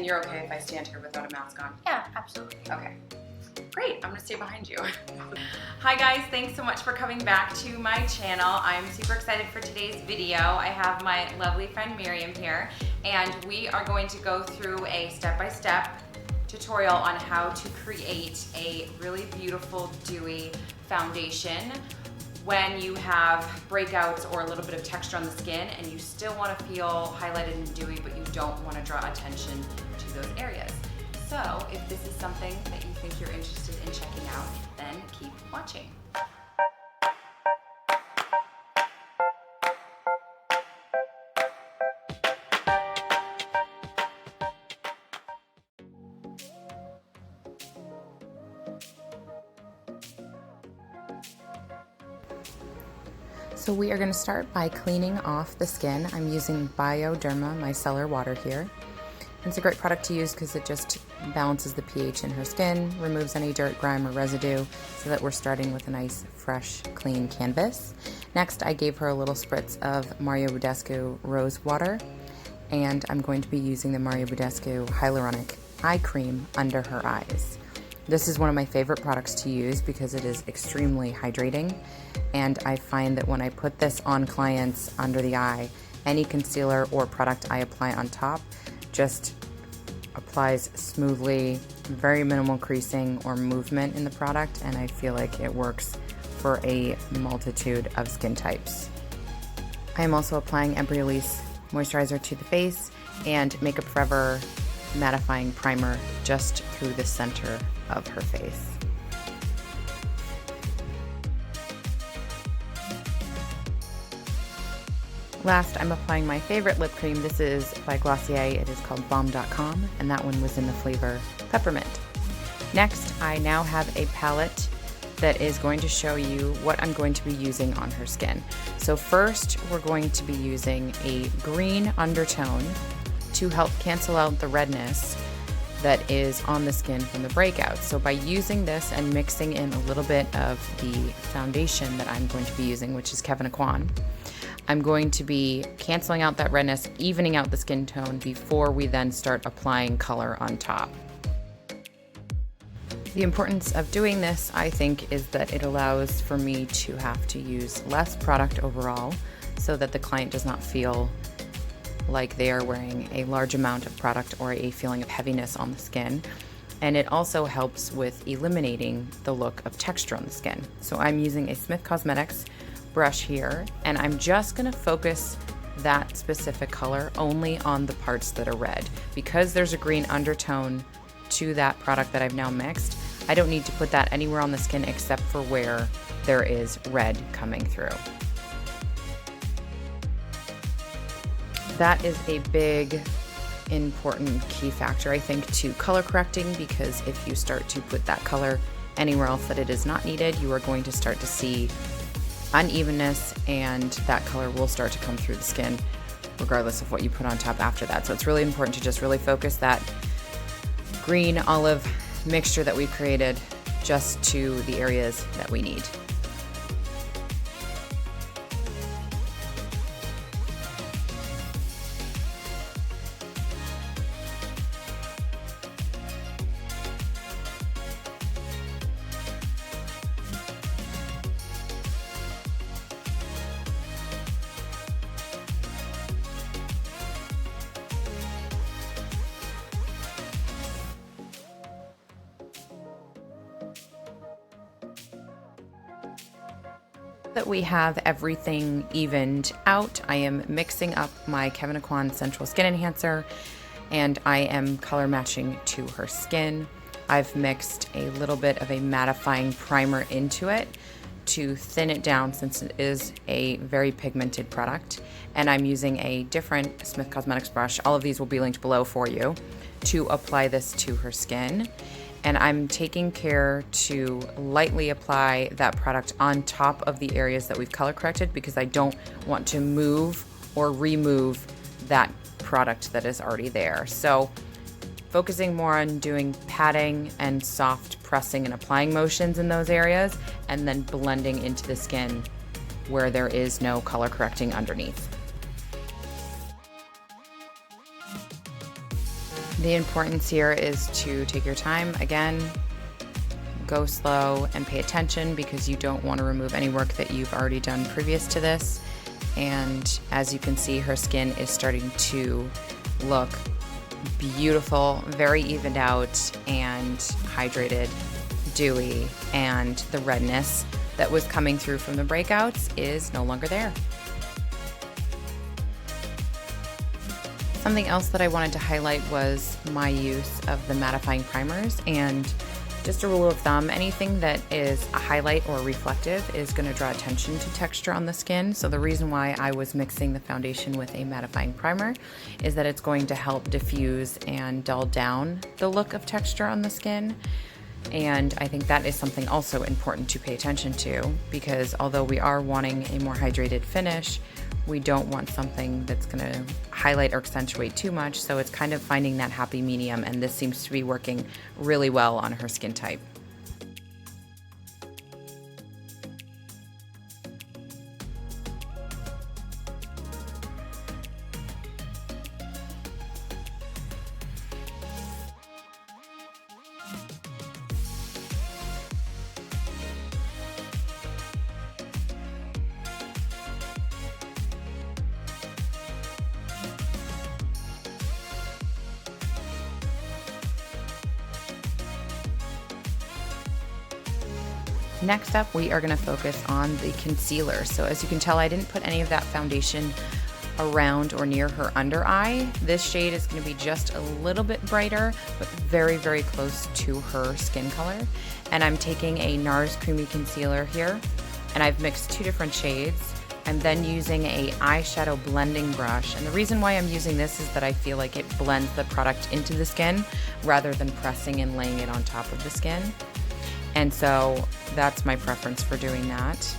you're okay if I stand here without a mask on? Yeah, absolutely. Okay. Great, I'm gonna stay behind you. Hi guys, thanks so much for coming back to my channel. I'm super excited for today's video. I have my lovely friend Miriam here, and we are going to go through a step-by-step tutorial on how to create a really beautiful dewy foundation when you have breakouts or a little bit of texture on the skin and you still want to feel highlighted and dewy, but you don't want to draw attention to those areas. So if this is something that you think you're interested in checking out, then keep watching. So we are going to start by cleaning off the skin. I'm using Bioderma micellar water here. It's a great product to use because it just balances the pH in her skin, removes any dirt, grime, or residue, so that we're starting with a nice, fresh, clean canvas. Next, I gave her a little spritz of Mario Badescu Rose Water, and I'm going to be using the Mario Badescu Hyaluronic Eye Cream under her eyes. This is one of my favorite products to use because it is extremely hydrating, and I find that when I put this on clients under the eye, any concealer or product I apply on top just applies smoothly, very minimal creasing or movement in the product, and I feel like it works for a multitude of skin types. I am also applying Embryolisse moisturizer to the face and Makeup Forever mattifying primer just through the center of her face. Last, I'm applying my favorite lip cream. This is by Glossier. It is called Balm.com, and that one was in the flavor Peppermint. Next, I now have a palette that is going to show you what I'm going to be using on her skin. So first, we're going to be using a green undertone to help cancel out the redness that is on the skin from the breakouts. So by using this and mixing in a little bit of the foundation that I'm going to be using, which is Kevyn Aucoin, I'm going to be canceling out that redness, evening out the skin tone before we then start applying color on top. The importance of doing this, I think, is that it allows for me to have to use less product overall so that the client does not feel like they are wearing a large amount of product or a feeling of heaviness on the skin. And it also helps with eliminating the look of texture on the skin. So I'm using a Smith Cosmetics brush here, and I'm just going to focus that specific color only on the parts that are red. Because there's a green undertone to that product that I've now mixed, I don't need to put that anywhere on the skin except for where there is red coming through. That is a big, important key factor, I think, to color correcting, because if you start to put that color anywhere else that it is not needed, you are going to start to see unevenness, and that color will start to come through the skin regardless of what you put on top after that. So it's really important to just really focus that green olive mixture that we've created just to the areas that we need. That we have everything evened out, I am mixing up my Kevyn Aucoin Central Skin Enhancer, and I am color matching to her skin. I've mixed a little bit of a mattifying primer into it to thin it down, since it is a very pigmented product, and I'm using a different Smith Cosmetics brush. All of these will be linked below for you, to apply this to her skin. And I'm taking care to lightly apply that product on top of the areas that we've color corrected, because I don't want to move or remove that product that is already there. So focusing more on doing patting and soft pressing and applying motions in those areas, and then blending into the skin where there is no color correcting underneath. The importance here is to take your time. Again, go slow and pay attention because you don't want to remove any work that you've already done previous to this. And as you can see, her skin is starting to look beautiful, very evened out and hydrated, dewy, and the redness that was coming through from the breakouts is no longer there. Something else that I wanted to highlight was my use of the mattifying primers, and just a rule of thumb, anything that is a highlight or reflective is going to draw attention to texture on the skin. So the reason why I was mixing the foundation with a mattifying primer is that it's going to help diffuse and dull down the look of texture on the skin. And I think that is something also important to pay attention to, because although we are wanting a more hydrated finish, we don't want something that's going to highlight or accentuate too much. So it's kind of finding that happy medium, and this seems to be working really well on her skin type. Next up, we are going to focus on the concealer. So as you can tell, I didn't put any of that foundation around or near her under eye. This shade is going to be just a little bit brighter, but very, very close to her skin color. And I'm taking a NARS Creamy Concealer here, and I've mixed 2 different shades. I'm then using a eyeshadow blending brush. And the reason why I'm using this is that I feel like it blends the product into the skin rather than pressing and laying it on top of the skin. And so that's my preference for doing that.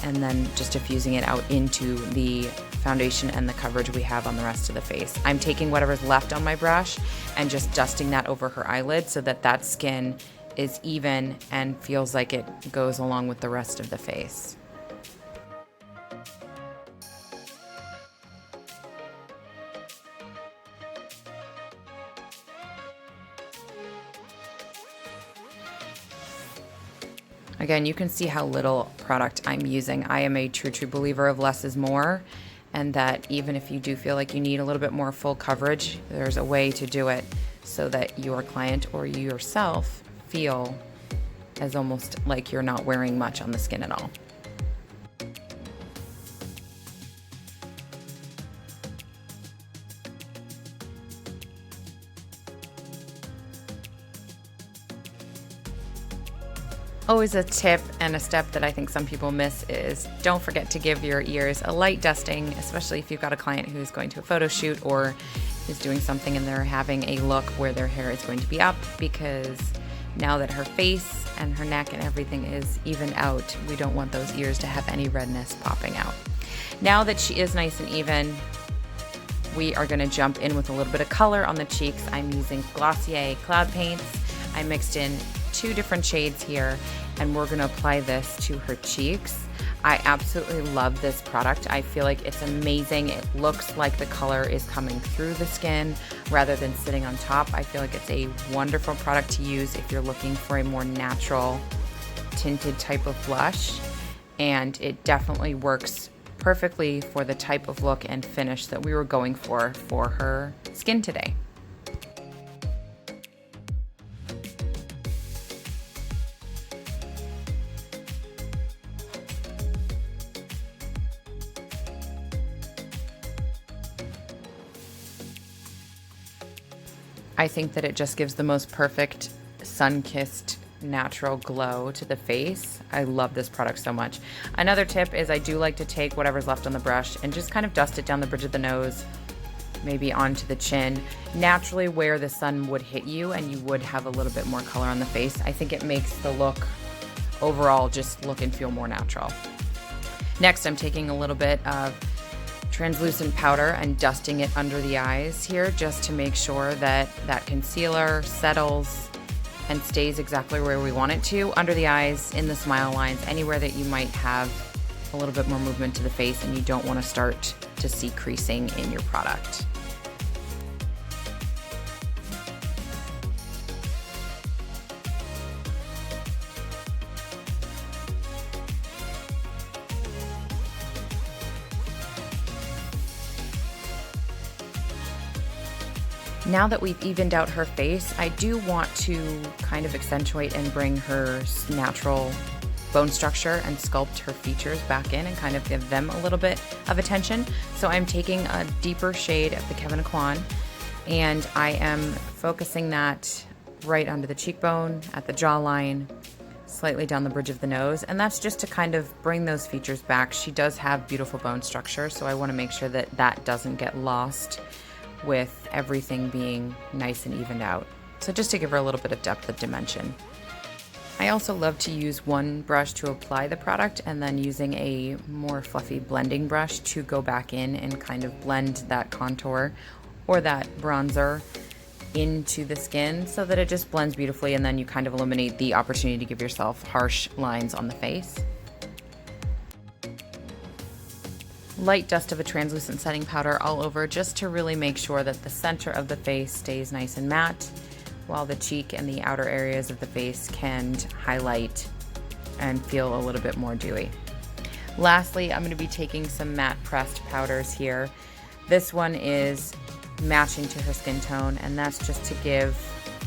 And then just diffusing it out into the foundation and the coverage we have on the rest of the face. I'm taking whatever's left on my brush and just dusting that over her eyelid so that that skin is even and feels like it goes along with the rest of the face. Again, you can see how little product I'm using. I am a true believer of less is more, and that even if you do feel like you need a little bit more full coverage, there's a way to do it so that your client or you yourself feel as almost like you're not wearing much on the skin at all. Always a tip and a step that I think some people miss is don't forget to give your ears a light dusting, especially if you've got a client who's going to a photo shoot or is doing something and they're having a look where their hair is going to be up, because now that her face and her neck and everything is even out, we don't want those ears to have any redness popping out. Now that she is nice and even, we are going to jump in with a little bit of color on the cheeks. I'm using Glossier Cloud Paints. I mixed in 2 different shades here, and we're going to apply this to her cheeks. I absolutely love this product. I feel like it's amazing. It looks like the color is coming through the skin rather than sitting on top. I feel like it's a wonderful product to use if you're looking for a more natural tinted type of blush, and it definitely works perfectly for the type of look and finish that we were going for her skin today. I think that it just gives the most perfect sun-kissed natural glow to the face. I love this product so much. Another tip is I do like to take whatever's left on the brush and just kind of dust it down the bridge of the nose, maybe onto the chin, naturally where the sun would hit you and you would have a little bit more color on the face. I think it makes the look overall just look and feel more natural. Next, I'm taking a little bit of translucent powder and dusting it under the eyes here just to make sure that that concealer settles and stays exactly where we want it to, under the eyes, in the smile lines, anywhere that you might have a little bit more movement to the face and you don't want to start to see creasing in your product. Now that we've evened out her face, I do want to kind of accentuate and bring her natural bone structure and sculpt her features back in and kind of give them a little bit of attention. So I'm taking a deeper shade of the Kevyn Aucoin and I am focusing that right under the cheekbone, at the jawline, slightly down the bridge of the nose, and that's just to kind of bring those features back. She does have beautiful bone structure, so I want to make sure that that doesn't get lost with everything being nice and evened out. So just to give her a little bit of depth of dimension. I also love to use one brush to apply the product and then using a more fluffy blending brush to go back in and kind of blend that contour or that bronzer into the skin so that it just blends beautifully, and then you kind of eliminate the opportunity to give yourself harsh lines on the face. Light dust of a translucent setting powder all over just to really make sure that the center of the face stays nice and matte, while the cheek and the outer areas of the face can highlight and feel a little bit more dewy. Lastly, I'm going to be taking some matte pressed powders here. This one is matching to her skin tone, and that's just to give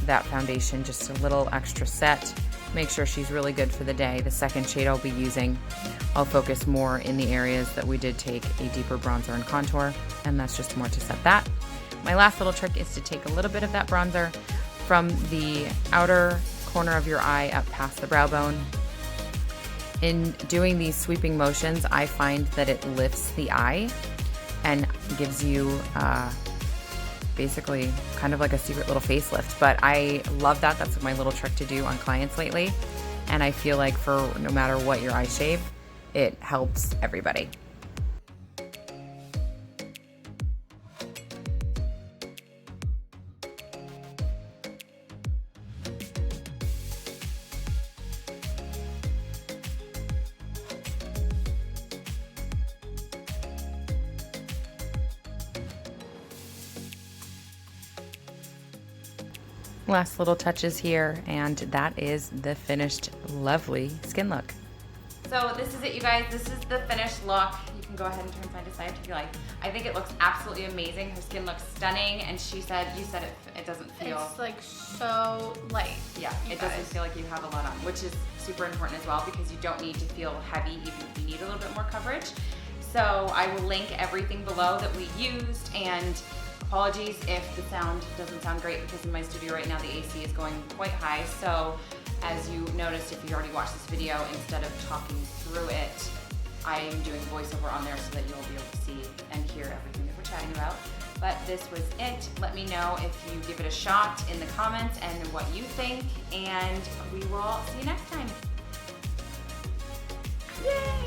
that foundation just a little extra set. Make sure she's really good for the day. The second shade I'll be using, I'll focus more in the areas that we did take a deeper bronzer and contour, and that's just more to set that. My last little trick is to take a little bit of that bronzer from the outer corner of your eye up past the brow bone. In doing these sweeping motions, I find that it lifts the eye and gives you basically kind of like a secret little facelift. But I love that. That's my little trick to do on clients lately. And I feel like for no matter what your eye shape, it helps everybody. Last little touches here, and that is the finished lovely skin look. So this is it, you guys. This is the finished look. You can go ahead and turn side to side if you like. I think it looks absolutely amazing. Her skin looks stunning, and you said it doesn't feel... It's like so light. Yeah, it doesn't feel like you have a lot on, which is super important as well because you don't need to feel heavy even if you need a little bit more coverage. So I will link everything below that we used, and apologies if the sound doesn't sound great because in my studio right now the AC is going quite high. So as you noticed, if you already watched this video, instead of talking through it, I am doing voiceover on there so that you'll be able to see and hear everything that we're chatting about. But this was it. Let me know if you give it a shot in the comments and what you think, and we will see you next time. Yay!